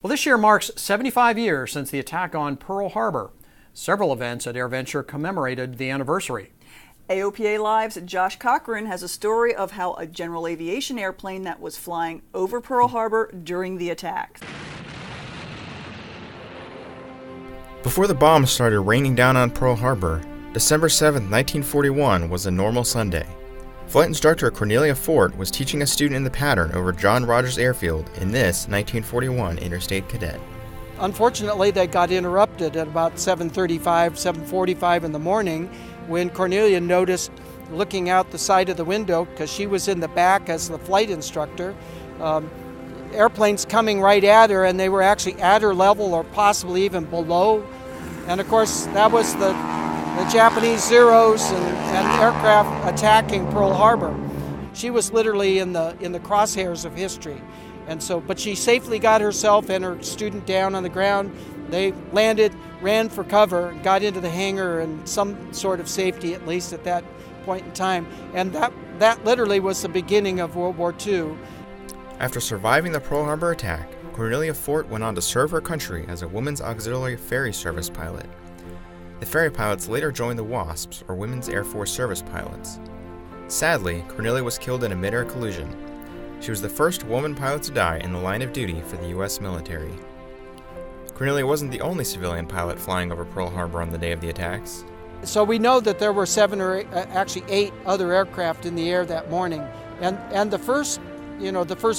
Well, this year marks 75 years since the attack on Pearl Harbor. Several events at AirVenture commemorated the anniversary. AOPA Live's Josh Cochran has a story of how a general aviation airplane that was flying over Pearl Harbor during the attack. Before the bombs started raining down on Pearl Harbor, December 7, 1941 was a normal Sunday. Flight instructor Cornelia Fort was teaching a student in the pattern over John Rogers Airfield in this 1941 Interstate Cadet. Unfortunately, they got interrupted at about 7:45 in the morning when Cornelia noticed, looking out the side of the window, because she was in the back as the flight instructor, airplanes coming right at her, and they were actually at her level or possibly even below. And of course, that was the Japanese Zeros and aircraft attacking Pearl Harbor. She was literally in the crosshairs of history. And so, but she safely got herself and her student down on the ground. They landed, ran for cover, got into the hangar in some sort of safety, at least at that point in time. And that literally was the beginning of World War II. After surviving the Pearl Harbor attack, Cornelia Fort went on to serve her country as a Women's Auxiliary Ferry Service pilot. The ferry pilots later joined the WASPs, or Women's Air Force Service Pilots. Sadly, Cornelia was killed in a mid-air collision. She was the first woman pilot to die in the line of duty for the U.S. military. Cornelia wasn't the only civilian pilot flying over Pearl Harbor on the day of the attacks. So we know that there were 7 or 8 other aircraft in the air that morning. And the first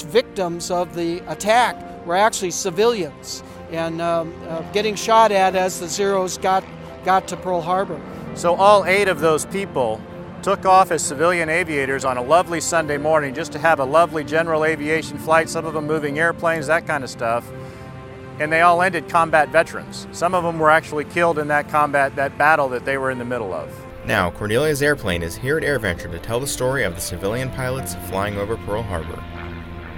victims of the attack were actually civilians and getting shot at as the Zeros got to Pearl Harbor. So all 8 of those people took off as civilian aviators on a lovely Sunday morning just to have a lovely general aviation flight, some of them moving airplanes, that kind of stuff. And they all ended combat veterans. Some of them were actually killed in that battle that they were in the middle of. Now, Cornelia's airplane is here at AirVenture to tell the story of the civilian pilots flying over Pearl Harbor.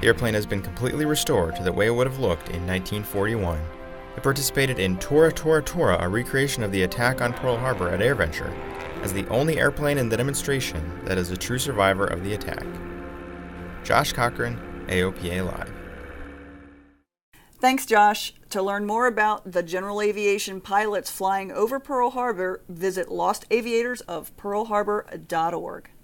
The airplane has been completely restored to the way it would have looked in 1941. It participated in Tora Tora Tora, a recreation of the attack on Pearl Harbor at AirVenture, as the only airplane in the demonstration that is a true survivor of the attack. Josh Cochran, AOPA Live. Thanks, Josh. To learn more about the general aviation pilots flying over Pearl Harbor, visit lostaviatorsofpearlharbor.org.